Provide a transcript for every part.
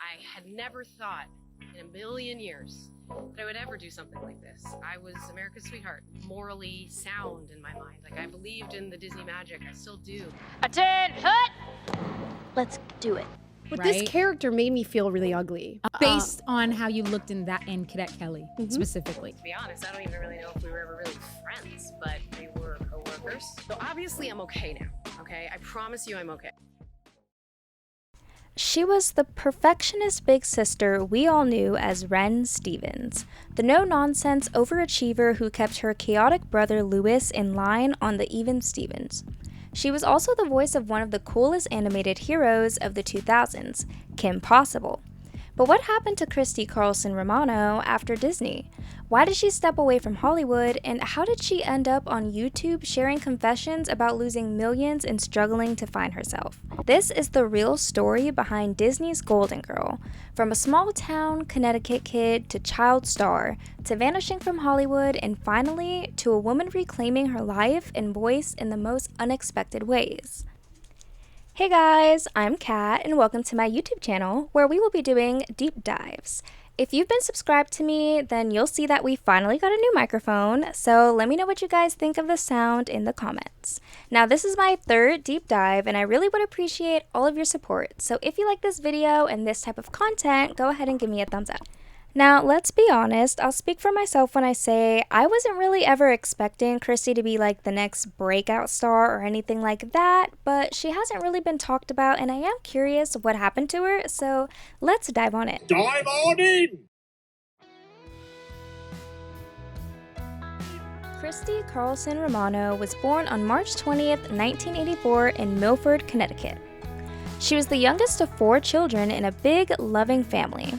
I had never thought in a million years that I would ever do something like this. I was America's sweetheart, morally sound in my mind. Like, I believed in the Disney magic. I still do. Attention! Let's do it. But Right? this character made me feel really ugly. Based on how you looked in Cadet Kelly specifically. To be honest, I don't even really know if we were ever really friends, but we were co-workers. So obviously I'm okay now, okay? I promise you I'm okay. She was the perfectionist big sister we all knew as Ren Stevens, the no-nonsense overachiever who kept her chaotic brother Louis in line on the even Stevens. She was also the voice of one of the coolest animated heroes of the 2000s, Kim Possible. But what happened to Christy Carlson Romano after Disney? Why did she step away from Hollywood, and how did she end up on YouTube sharing confessions about losing millions and struggling to find herself? This is the real story behind Disney's Golden Girl, from a small town Connecticut kid to child star, to vanishing from Hollywood, and finally to a woman reclaiming her life and voice in the most unexpected ways. Hey guys, I'm Kat, and welcome to my YouTube channel, where we will be doing deep dives. If you've been subscribed to me, then you'll see that we finally got a new microphone, so let me know what you guys think of the sound in the comments. Now, this is my third deep dive, and I really would appreciate all of your support, so if you like this video and this type of content, go ahead and give me a thumbs up. Now, let's be honest, I'll speak for myself when I say I wasn't really ever expecting Christy to be like the next breakout star or anything like that, but she hasn't really been talked about, and I am curious what happened to her, so let's dive on it. Dive on in! Christy Carlson Romano was born on March 20th, 1984 in Milford, Connecticut. She was the youngest of 4 children in a big, loving family.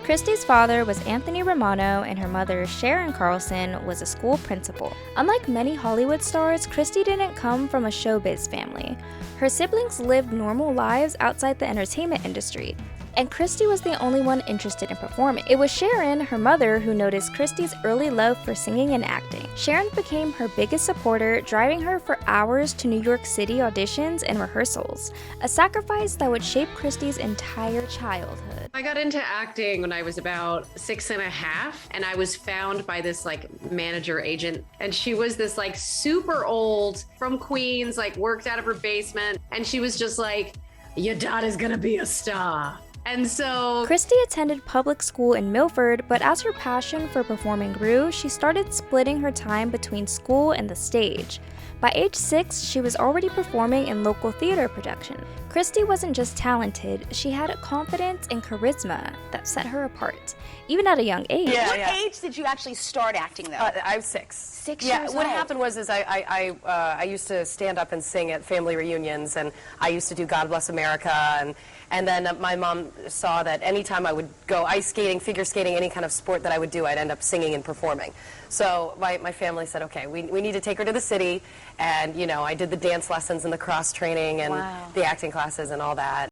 Christy's father was Anthony Romano, and her mother, Sharon Carlson, was a school principal. Unlike many Hollywood stars, Christy didn't come from a showbiz family. Her siblings lived normal lives outside the entertainment industry, and Christy was the only one interested in performing. It was Sharon, her mother, who noticed Christy's early love for singing and acting. Sharon became her biggest supporter, driving her for hours to New York City auditions and rehearsals, a sacrifice that would shape Christy's entire childhood. I got into acting when I was about 6.5, and I was found by this manager agent, and she was this super old from Queens, worked out of her basement, and she was just like, "Your daughter's gonna be a star." And so Christy attended public school in Milford, but as her passion for performing grew, she started splitting her time between school and the stage. By age 6, she was already performing in local theater production. Christy wasn't just talented, she had a confidence and charisma that set her apart, even at a young age. What age did you actually start acting, though? I was 6. 6 Yeah, years what old. happened was I used to stand up and sing at family reunions, and I used to do God Bless America, and then my mom saw that anytime I would go ice skating, figure skating, any kind of sport that I would do, I'd end up singing and performing. So my family said, okay, we need to take her to the city, and I did the dance lessons and the cross training and the acting classes and all that.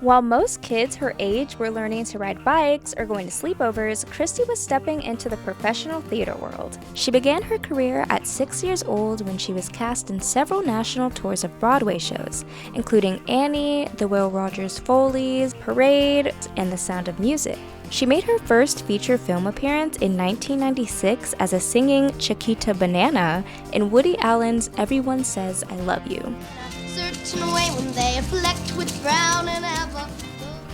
While most kids her age were learning to ride bikes or going to sleepovers, Christy was stepping into the professional theater world. She began her career at 6 years old when she was cast in several national tours of Broadway shows, including Annie, The Will Rogers Follies, Parade, and The Sound of Music. She made her first feature film appearance in 1996 as a singing Chiquita Banana in Woody Allen's Everyone Says I Love You.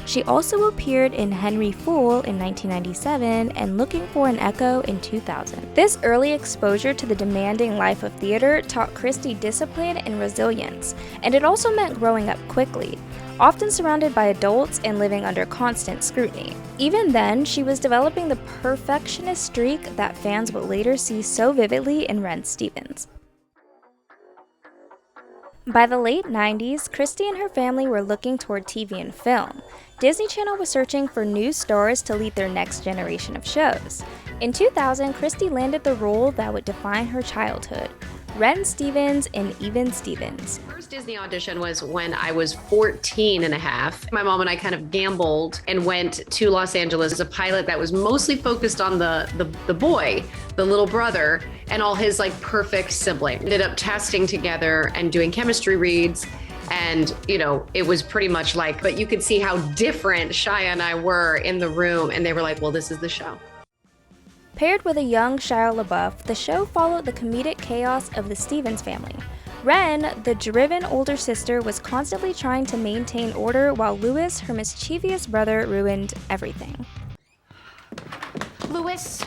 She also appeared in Henry Fool in 1997 and Looking for an Echo in 2000. This early exposure to the demanding life of theater taught Christy discipline and resilience, and it also meant growing up quickly, often surrounded by adults and living under constant scrutiny. Even then, she was developing the perfectionist streak that fans would later see so vividly in Ren Stevens. By the late 90s, Christy and her family were looking toward TV and film. Disney Channel was searching for new stars to lead their next generation of shows. In 2000, Christy landed the role that would define her childhood, Ren Stevens in Even Stevens. First Disney audition was when I was 14 and a half. My mom and I kind of gambled and went to Los Angeles as a pilot that was mostly focused on the boy, the little brother, and all his perfect sibling. Ended up testing together and doing chemistry reads. And, you know, it was pretty much like, but you could see how different Shia and I were in the room. And they were like, well, this is the show. Paired with a young Shia LaBeouf, the show followed the comedic chaos of the Stevens family. Ren, the driven older sister, was constantly trying to maintain order while Louis, her mischievous brother, ruined everything. Louis.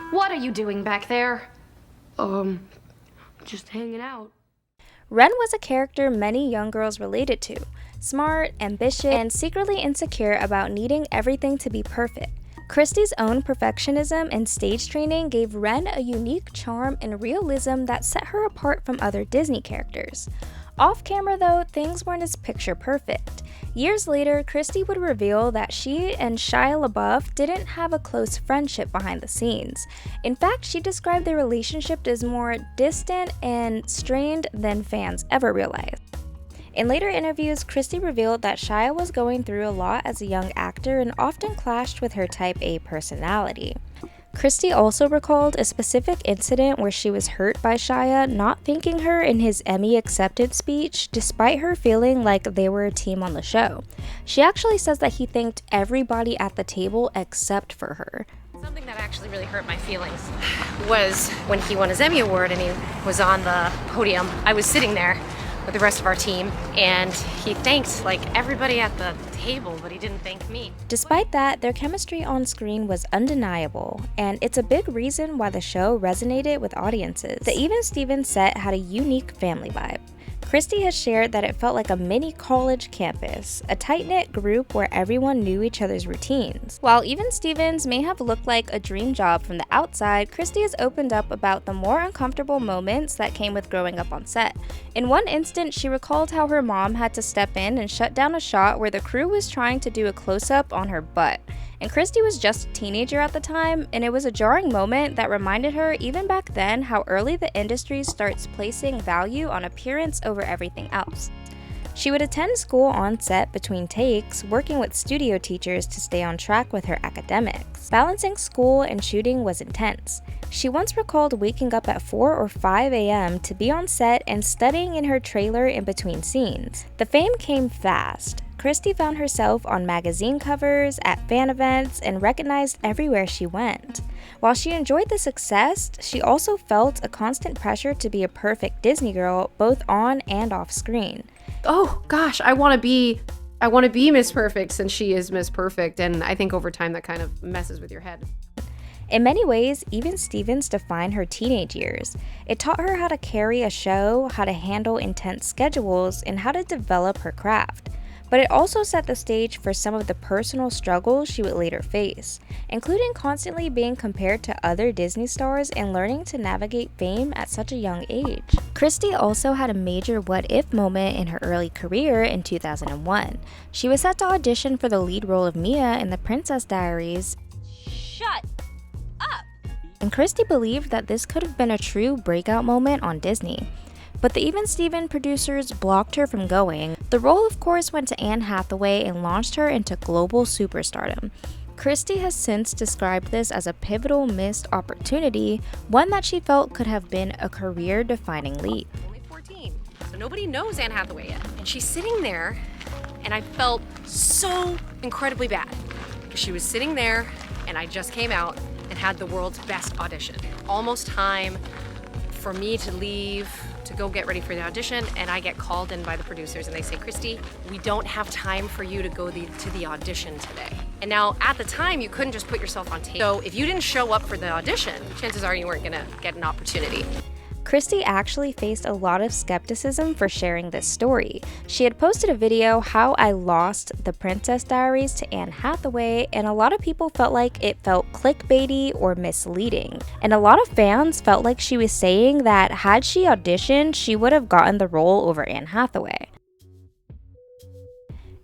What are you doing back there? Just hanging out. Ren was a character many young girls related to. Smart, ambitious, and secretly insecure about needing everything to be perfect. Christy's own perfectionism and stage training gave Ren a unique charm and realism that set her apart from other Disney characters. Off camera though, things weren't as picture perfect. Years later, Christy would reveal that she and Shia LaBeouf didn't have a close friendship behind the scenes. In fact, she described their relationship as more distant and strained than fans ever realized. In later interviews, Christy revealed that Shia was going through a lot as a young actor and often clashed with her type A personality. Christy also recalled a specific incident where she was hurt by Shia not thanking her in his Emmy acceptance speech, despite her feeling like they were a team on the show. She actually says that he thanked everybody at the table except for her. Something that actually really hurt my feelings was when he won his Emmy Award and he was on the podium. I was sitting there with the rest of our team, and he thanked everybody at the table, but he didn't thank me. Despite that, their chemistry on screen was undeniable, and it's a big reason why the show resonated with audiences. The Even Stevens set had a unique family vibe. Christy has shared that it felt like a mini college campus, a tight-knit group where everyone knew each other's routines. While Even Stevens may have looked like a dream job from the outside, Christy has opened up about the more uncomfortable moments that came with growing up on set. In one instance, she recalled how her mom had to step in and shut down a shot where the crew was trying to do a close-up on her butt. And Christy was just a teenager at the time, and it was a jarring moment that reminded her, even back then, how early the industry starts placing value on appearance over everything else. She would attend school on set between takes, working with studio teachers to stay on track with her academics. Balancing school and shooting was intense. She once recalled waking up at 4 or 5 a.m. to be on set and studying in her trailer in between scenes. The fame came fast. Christy found herself on magazine covers, at fan events, and recognized everywhere she went. While she enjoyed the success, she also felt a constant pressure to be a perfect Disney girl, both on and off screen. Oh gosh, I want to be Miss Perfect since she is Miss Perfect, and I think over time that kind of messes with your head. In many ways, Even Stevens defined her teenage years. It taught her how to carry a show, how to handle intense schedules, and how to develop her craft. But it also set the stage for some of the personal struggles she would later face, including constantly being compared to other Disney stars and learning to navigate fame at such a young age. Christy also had a major what-if moment in her early career in 2001. She was set to audition for the lead role of Mia in The Princess Diaries. Shut up! And Christy believed that this could have been a true breakout moment on Disney. But the Even Stevens producers blocked her from going. The role, of course, went to Anne Hathaway and launched her into global superstardom. Christy has since described this as a pivotal missed opportunity, one that she felt could have been a career-defining leap. Only 14, so nobody knows Anne Hathaway yet. And she's sitting there, and I felt so incredibly bad. Because she was sitting there, and I just came out and had the world's best audition. Almost time for me to leave, to go get ready for the audition, and I get called in by the producers and they say, Christy, we don't have time for you to go to the audition today. And now at the time you couldn't just put yourself on tape. So if you didn't show up for the audition, chances are you weren't gonna get an opportunity. Christy actually faced a lot of skepticism for sharing this story. She had posted a video, How I Lost the Princess Diaries to Anne Hathaway, and a lot of people felt like it felt clickbaity or misleading. And a lot of fans felt like she was saying that had she auditioned, she would have gotten the role over Anne Hathaway.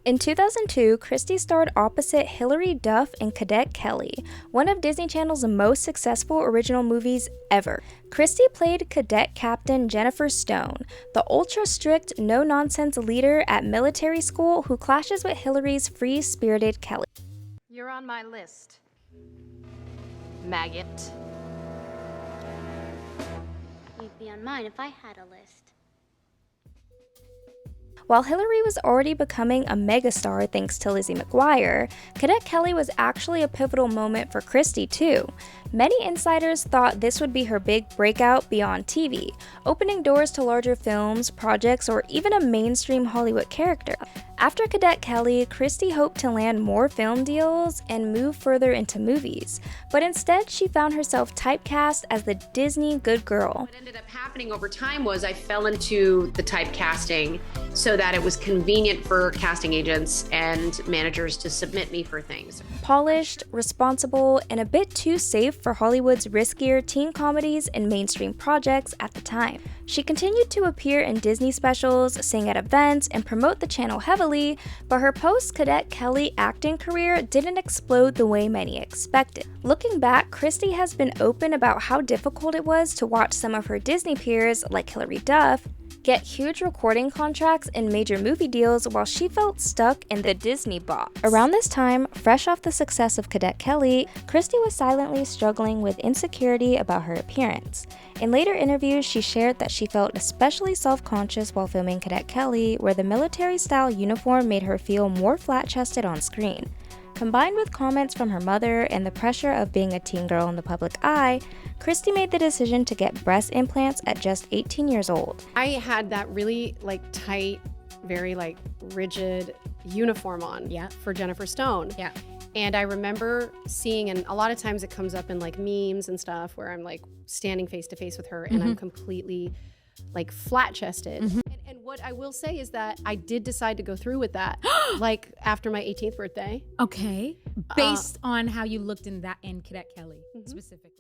In 2002, Christy starred opposite Hilary Duff in Cadet Kelly, one of Disney Channel's most successful original movies ever. Christy played Cadet Captain Jennifer Stone, the ultra-strict, no-nonsense leader at military school who clashes with Hilary's free-spirited Kelly. You're on my list. maggot. You'd be on mine if I had a list. While Hillary was already becoming a megastar thanks to Lizzie McGuire, Cadet Kelly was actually a pivotal moment for Christy too. Many insiders thought this would be her big breakout beyond TV, opening doors to larger films, projects, or even a mainstream Hollywood character. After Cadet Kelly, Christy hoped to land more film deals and move further into movies, but instead she found herself typecast as the Disney good girl. What ended up happening over time was I fell into the typecasting so that it was convenient for casting agents and managers to submit me for things. Polished, responsible, and a bit too safe for Hollywood's riskier teen comedies and mainstream projects at the time. She continued to appear in Disney specials, sing at events, and promote the channel heavily, but her post-Cadet Kelly acting career didn't explode the way many expected. Looking back, Christy has been open about how difficult it was to watch some of her Disney peers, like Hilary Duff, get huge recording contracts and major movie deals while she felt stuck in the Disney box. Around this time, fresh off the success of Cadet Kelly, Christy was silently struggling with insecurity about her appearance. In later interviews, she shared that she felt especially self-conscious while filming Cadet Kelly, where the military-style uniform made her feel more flat-chested on screen. Combined with comments from her mother and the pressure of being a teen girl in the public eye, Christy made the decision to get breast implants at just 18 years old. I had that really tight, very rigid uniform on for Jennifer Stone. Yeah. And I remember seeing, and a lot of times it comes up in memes and stuff where I'm standing face to face with her and I'm completely flat chested. And what I will say is that I did decide to go through with that after my 18th birthday. Okay. Based on how you looked in Cadet Kelly specifically.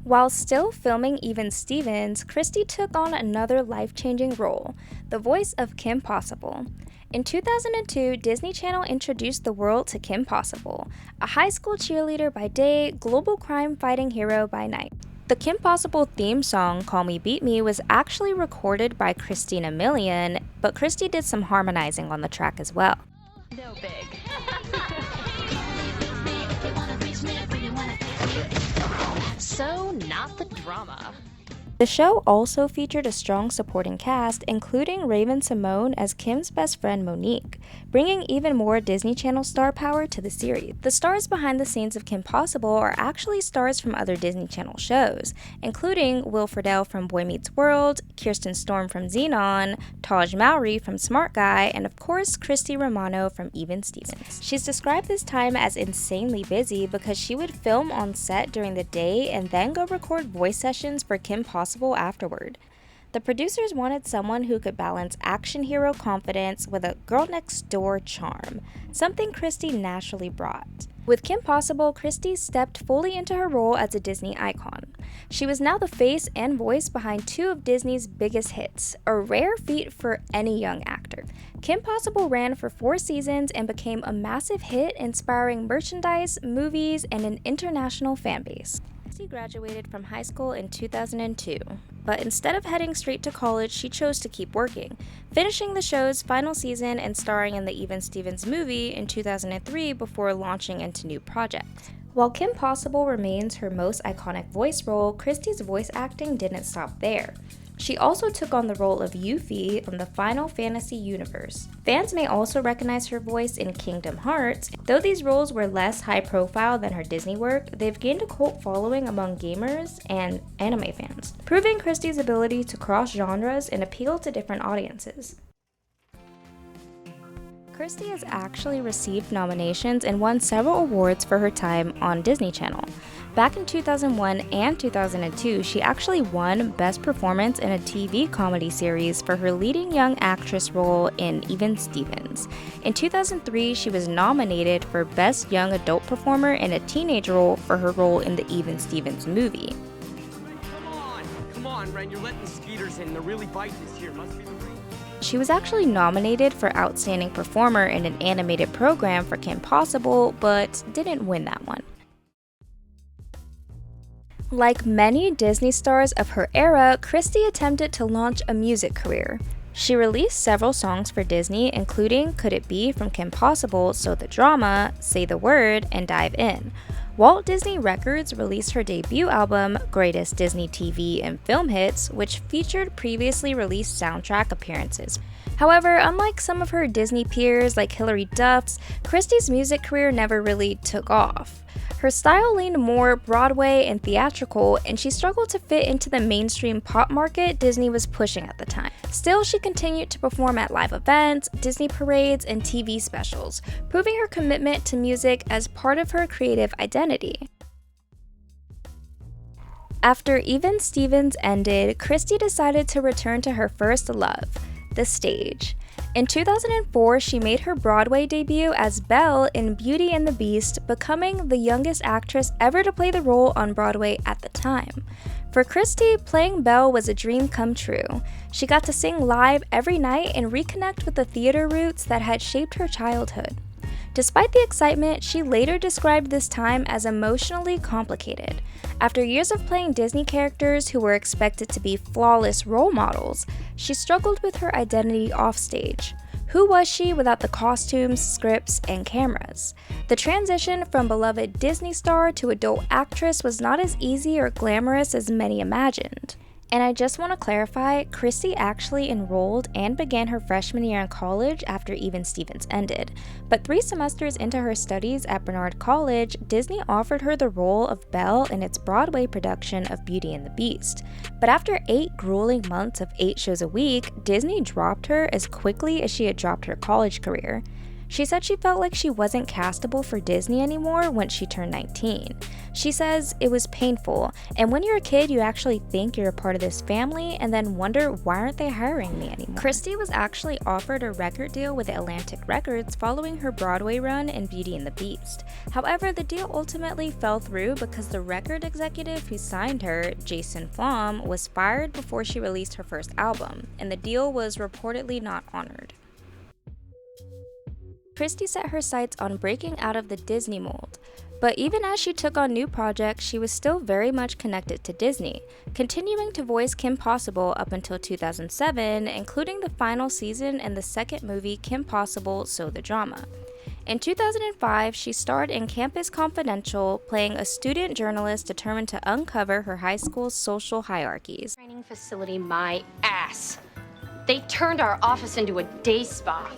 While still filming Even Stevens, Christy took on another life-changing role, the voice of Kim Possible. In 2002, Disney Channel introduced the world to Kim Possible, a high school cheerleader by day, global crime-fighting hero by night. The Kim Possible theme song, Call Me Beat Me, was actually recorded by Christina Milian, but Christy did some harmonizing on the track as well. No big. So, not the drama. The show also featured a strong supporting cast, including Raven Simone as Kim's best friend Monique, bringing even more Disney Channel star power to the series. The stars behind the scenes of Kim Possible are actually stars from other Disney Channel shows, including Will Friedle from Boy Meets World, Kirsten Storm from Xenon, Taj Mowry from Smart Guy, and of course Christy Romano from Even Stevens. She's described this time as insanely busy because she would film on set during the day and then go record voice sessions for Kim Possible afterward. The producers wanted someone who could balance action hero confidence with a girl next door charm, something Christy naturally brought. With Kim Possible, Christy stepped fully into her role as a Disney icon. She was now the face and voice behind two of Disney's biggest hits, a rare feat for any young actor. Kim Possible ran for 4 seasons and became a massive hit, inspiring merchandise, movies, and an international fan base. Christy graduated from high school in 2002, but instead of heading straight to college, she chose to keep working, finishing the show's final season and starring in the Even Stevens movie in 2003 before launching into new projects. While Kim Possible remains her most iconic voice role, Christy's voice acting didn't stop there. She also took on the role of Yuffie from the Final Fantasy universe. Fans may also recognize her voice in Kingdom Hearts. Though these roles were less high profile than her Disney work, they've gained a cult following among gamers and anime fans, proving Christy's ability to cross genres and appeal to different audiences. Christy has actually received nominations and won several awards for her time on Disney Channel. Back in 2001 and 2002, she actually won Best Performance in a TV Comedy Series for her leading young actress role in Even Stevens. In 2003, she was nominated for Best Young Adult Performer in a Teenage Role for her role in the Even Stevens movie. Come on, Ren, you're letting the skeeters in. They're really biting this here. Must be the rain. She was actually nominated for Outstanding Performer in an Animated Program for Kim Possible, but didn't win that one. Like many Disney stars of her era, Christy attempted to launch a music career. She released several songs for Disney, including Could It Be from Kim Possible, So the Drama, Say the Word, and Dive In. Walt Disney Records released her debut album, Greatest Disney TV and Film Hits, which featured previously released soundtrack appearances. However, unlike some of her Disney peers like Hilary Duff's, Christy's music career never really took off. Her style leaned more Broadway and theatrical, and she struggled to fit into the mainstream pop market Disney was pushing at the time. Still, she continued to perform at live events, Disney parades, and TV specials, proving her commitment to music as part of her creative identity. After Even Stevens ended, Christy decided to return to her first love, the stage. In 2004, she made her Broadway debut as Belle in Beauty and the Beast, becoming the youngest actress ever to play the role on Broadway at the time. For Christy, playing Belle was a dream come true. She got to sing live every night and reconnect with the theater roots that had shaped her childhood. Despite the excitement, she later described this time as emotionally complicated. After years of playing Disney characters who were expected to be flawless role models, she struggled with her identity offstage. Who was she without the costumes, scripts, and cameras? The transition from beloved Disney star to adult actress was not as easy or glamorous as many imagined. And I just want to clarify, Christy actually enrolled and began her freshman year in college after Even Stevens ended. But 3 semesters into her studies at Barnard College, Disney offered her the role of Belle in its Broadway production of Beauty and the Beast. But after 8 grueling months of 8 shows a week, Disney dropped her as quickly as she had dropped her college career. She said she felt like she wasn't castable for Disney anymore once she turned 19. She says it was painful, and when you're a kid, you actually think you're a part of this family and then wonder, why aren't they hiring me anymore? Christy was actually offered a record deal with Atlantic Records following her Broadway run in Beauty and the Beast. However, the deal ultimately fell through because the record executive who signed her, Jason Flom, was fired before she released her first album, and the deal was reportedly not honored. Christy set her sights on breaking out of the Disney mold, but even as she took on new projects, she was still very much connected to Disney, continuing to voice Kim Possible up until 2007, including the final season and the second movie Kim Possible, So the Drama. In 2005, she starred in Campus Confidential, playing a student journalist determined to uncover her high school's social hierarchies. Training facility, my ass. They turned our office into a day spa.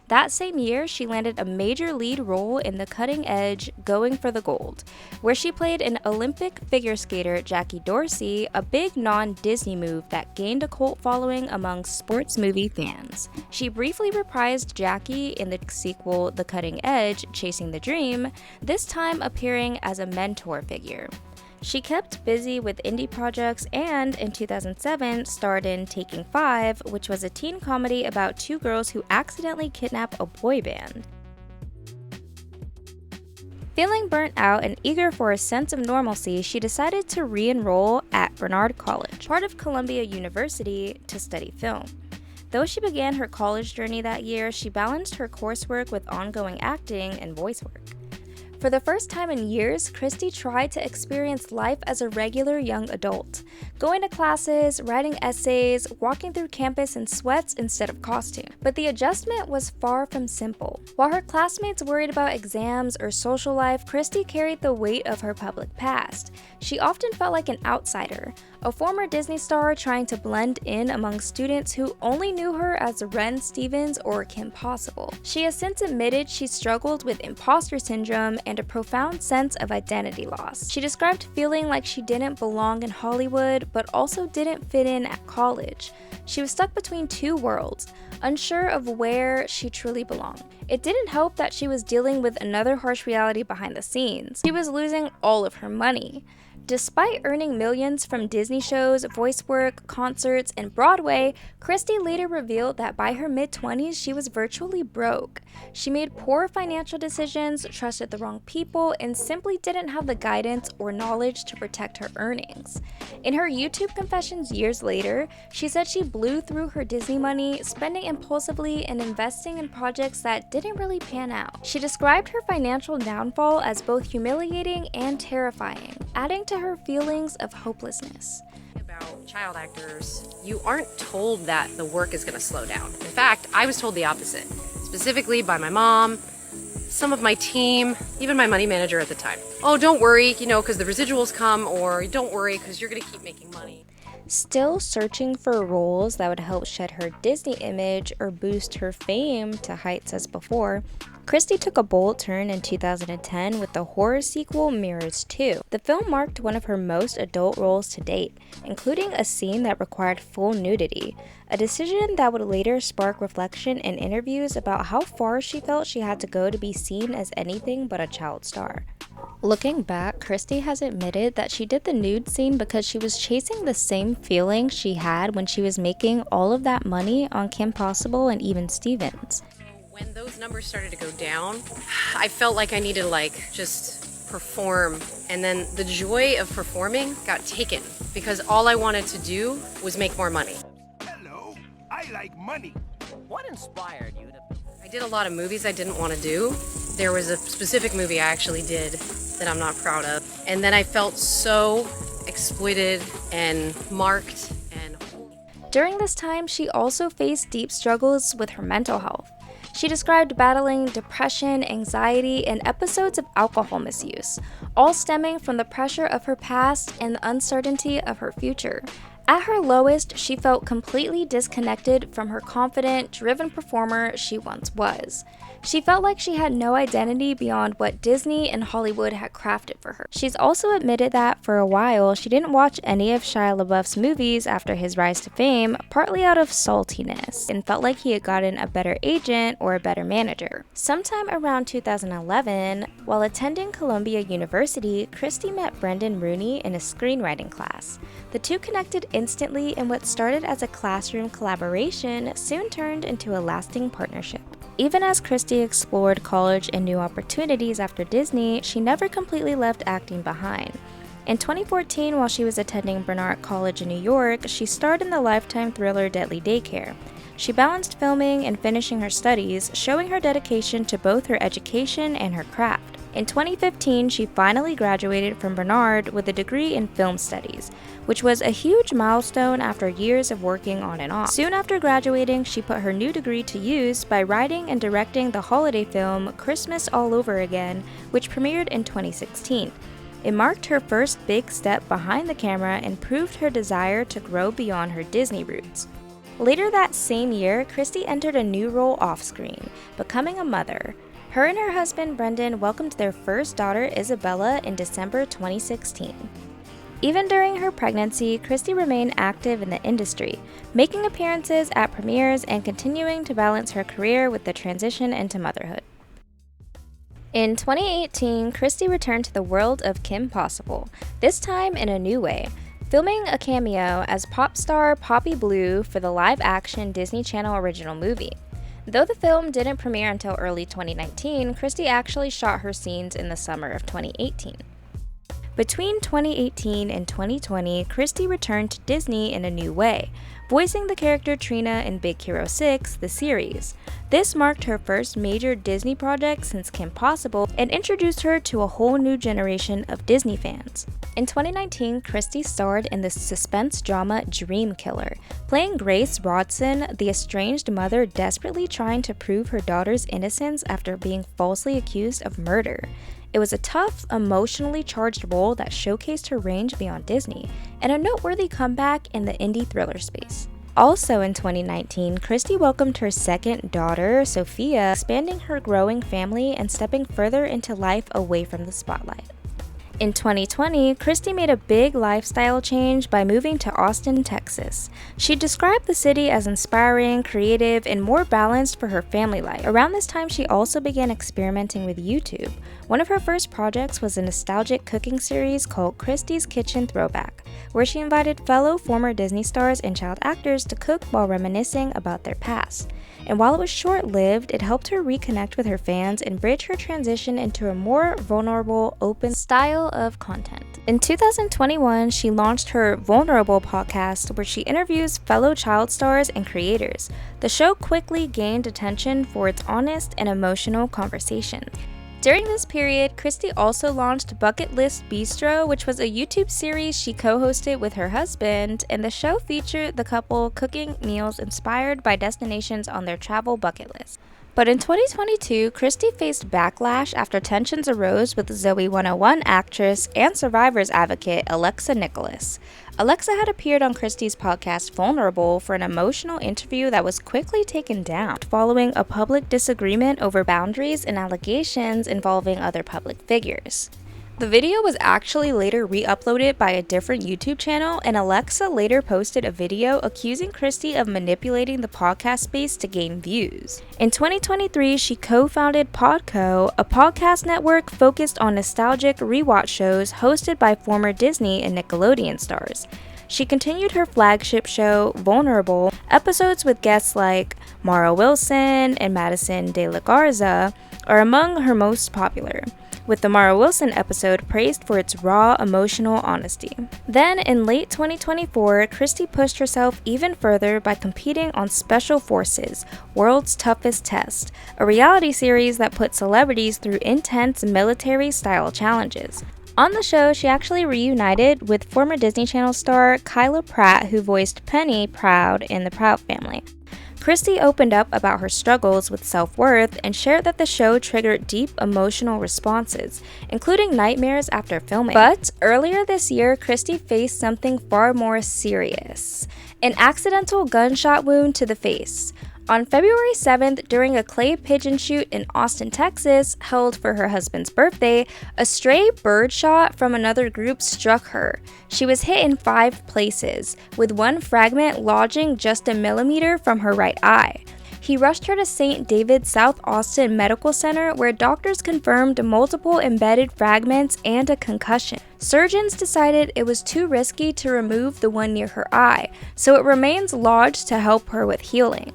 That same year, she landed a major lead role in the cutting-edge Going for the Gold, where she played an Olympic figure skater, Jackie Dorsey, a big non-Disney move that gained a cult following among sports movie fans. She briefly reprised Jackie in the sequel The Cutting Edge, Chasing the Dream, this time appearing as a mentor figure. She kept busy with indie projects and, in 2007, starred in Taking 5, which was a teen comedy about 2 girls who accidentally kidnap a boy band. Feeling burnt out and eager for a sense of normalcy, she decided to re-enroll at Barnard College, part of Columbia University, to study film. Though she began her college journey that year, she balanced her coursework with ongoing acting and voice work. For the first time in years, Christy tried to experience life as a regular young adult, going to classes, writing essays, walking through campus in sweats instead of costume. But the adjustment was far from simple. While her classmates worried about exams or social life, Christy carried the weight of her public past. She often felt like an outsider, a former Disney star trying to blend in among students who only knew her as Ren Stevens or Kim Possible. She has since admitted she struggled with imposter syndrome and a profound sense of identity loss. She described feeling like she didn't belong in Hollywood, but also didn't fit in at college. She was stuck between 2 worlds, unsure of where she truly belonged. It didn't help that she was dealing with another harsh reality behind the scenes. She was losing all of her money. Despite earning millions from Disney shows, voice work, concerts, and Broadway, Christy later revealed that by her mid-20s, she was virtually broke. She made poor financial decisions, trusted the wrong people, and simply didn't have the guidance or knowledge to protect her earnings. In her YouTube confessions years later, she said she blew through her Disney money, spending impulsively and investing in projects that didn't really pan out. She described her financial downfall as both humiliating and terrifying, adding to her feelings of hopelessness. about child actors, you aren't told that the work is going to slow down. In fact, I was told the opposite, specifically by my mom, some of my team, even my money manager at the time. Oh, don't worry, because the residuals come, or don't worry because you're going to keep making money. Still searching for roles that would help shed her Disney image or boost her fame to heights as before, Christy took a bold turn in 2010 with the horror sequel Mirrors 2. The film marked one of her most adult roles to date, including a scene that required full nudity, a decision that would later spark reflection in interviews about how far she felt she had to go to be seen as anything but a child star. Looking back, Christy has admitted that she did the nude scene because she was chasing the same feeling she had when she was making all of that money on Kim Possible and Even Stevens. When those numbers started to go down, I felt like I needed to just perform. And then the joy of performing got taken because all I wanted to do was make more money. Hello, I like money. What inspired you to... I did a lot of movies I didn't want to do. There was a specific movie I actually did that I'm not proud of. And then I felt so exploited and marked and... During this time, she also faced deep struggles with her mental health. She described battling depression, anxiety, and episodes of alcohol misuse, all stemming from the pressure of her past and the uncertainty of her future. At her lowest, she felt completely disconnected from her confident, driven performer she once was. She felt like she had no identity beyond what Disney and Hollywood had crafted for her. She's also admitted that, for a while, she didn't watch any of Shia LaBeouf's movies after his rise to fame, partly out of saltiness, and felt like he had gotten a better agent or a better manager. Sometime around 2011, while attending Columbia University, Christy met Brendan Rooney in a screenwriting class. The two connected instantly, and what started as a classroom collaboration soon turned into a lasting partnership. Even as Christy explored college and new opportunities after Disney, she never completely left acting behind. In 2014, while she was attending Barnard College in New York, she starred in the Lifetime thriller Deadly Daycare. She balanced filming and finishing her studies, showing her dedication to both her education and her craft. In 2015, she finally graduated from Barnard with a degree in film studies, which was a huge milestone after years of working on and off. Soon after graduating, she put her new degree to use by writing and directing the holiday film Christmas All Over Again, which premiered in 2016. It marked her first big step behind the camera and proved her desire to grow beyond her Disney roots. Later that same year, Christy entered a new role off-screen, becoming a mother. Her and her husband Brendan welcomed their first daughter Isabella in December 2016. Even during her pregnancy, Christy remained active in the industry, making appearances at premieres and continuing to balance her career with the transition into motherhood. In 2018, Christy returned to the world of Kim Possible, this time in a new way, filming a cameo as pop star Poppy Blue for the live-action Disney Channel original movie. Though the film didn't premiere until early 2019, Christy actually shot her scenes in the summer of 2018. Between 2018 and 2020, Christy returned to Disney in a new way, voicing the character Trina in Big Hero 6, the series. This marked her first major Disney project since Kim Possible and introduced her to a whole new generation of Disney fans. In 2019, Christy starred in the suspense drama Dream Killer, playing Grace Rodson, the estranged mother desperately trying to prove her daughter's innocence after being falsely accused of murder. It was a tough, emotionally charged role that showcased her range beyond Disney, and a noteworthy comeback in the indie thriller space. Also in 2019, Christy welcomed her second daughter, Sophia, expanding her growing family and stepping further into life away from the spotlight. In 2020, Christy made a big lifestyle change by moving to Austin, Texas. She described the city as inspiring, creative, and more balanced for her family life. Around this time, she also began experimenting with YouTube. One of her first projects was a nostalgic cooking series called Christy's Kitchen Throwback, where she invited fellow former Disney stars and child actors to cook while reminiscing about their past. And while it was short-lived, it helped her reconnect with her fans and bridge her transition into a more vulnerable, open style of content. In 2021, she launched her Vulnerable podcast, where she interviews fellow child stars and creators. The show quickly gained attention for its honest and emotional conversations. During this period, Christy also launched Bucket List Bistro, which was a YouTube series she co-hosted with her husband, and the show featured the couple cooking meals inspired by destinations on their travel bucket list. But in 2022, Christy faced backlash after tensions arose with Zoe 101 actress and survivors advocate Alexa Nicholas. Alexa had appeared on Christy's podcast Vulnerable for an emotional interview that was quickly taken down following a public disagreement over boundaries and allegations involving other public figures. The video was actually later re-uploaded by a different YouTube channel, and Alexa later posted a video accusing Christy of manipulating the podcast space to gain views. In 2023, she co-founded Podco, a podcast network focused on nostalgic rewatch shows hosted by former Disney and Nickelodeon stars. She continued her flagship show, Vulnerable. Episodes with guests like Mara Wilson and Madison De La Garza are among her most popular, with the Mara Wilson episode praised for its raw, emotional honesty. Then, in late 2024, Christy pushed herself even further by competing on Special Forces, World's Toughest Test, a reality series that put celebrities through intense military-style challenges. On the show, she actually reunited with former Disney Channel star Kyla Pratt, who voiced Penny Proud in The Proud Family. Christy opened up about her struggles with self-worth and shared that the show triggered deep emotional responses, including nightmares after filming. But earlier this year, Christy faced something far more serious: an accidental gunshot wound to the face. On February 7th, during a clay pigeon shoot in Austin, Texas, held for her husband's birthday, a stray bird shot from another group struck her. She was hit in 5 places, with one fragment lodging just a millimeter from her right eye. He rushed her to St. David's South Austin Medical Center, where doctors confirmed multiple embedded fragments and a concussion. Surgeons decided it was too risky to remove the one near her eye, so it remains lodged to help her with healing.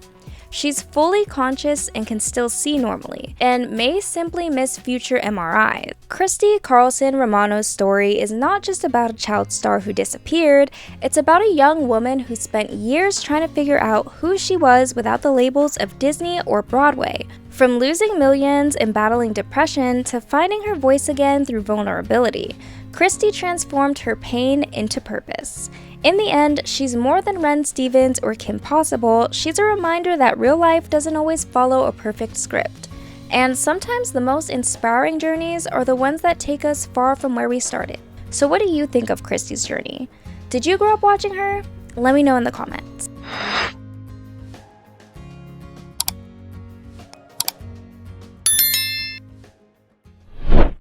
She's fully conscious and can still see normally, and may simply miss future MRIs. Christy Carlson Romano's story is not just about a child star who disappeared, it's about a young woman who spent years trying to figure out who she was without the labels of Disney or Broadway. From losing millions and battling depression to finding her voice again through vulnerability, Christy transformed her pain into purpose. In the end, she's more than Ren Stevens or Kim Possible. She's a reminder that real life doesn't always follow a perfect script. And sometimes the most inspiring journeys are the ones that take us far from where we started. So what do you think of Christy's journey? Did you grow up watching her? Let me know in the comments.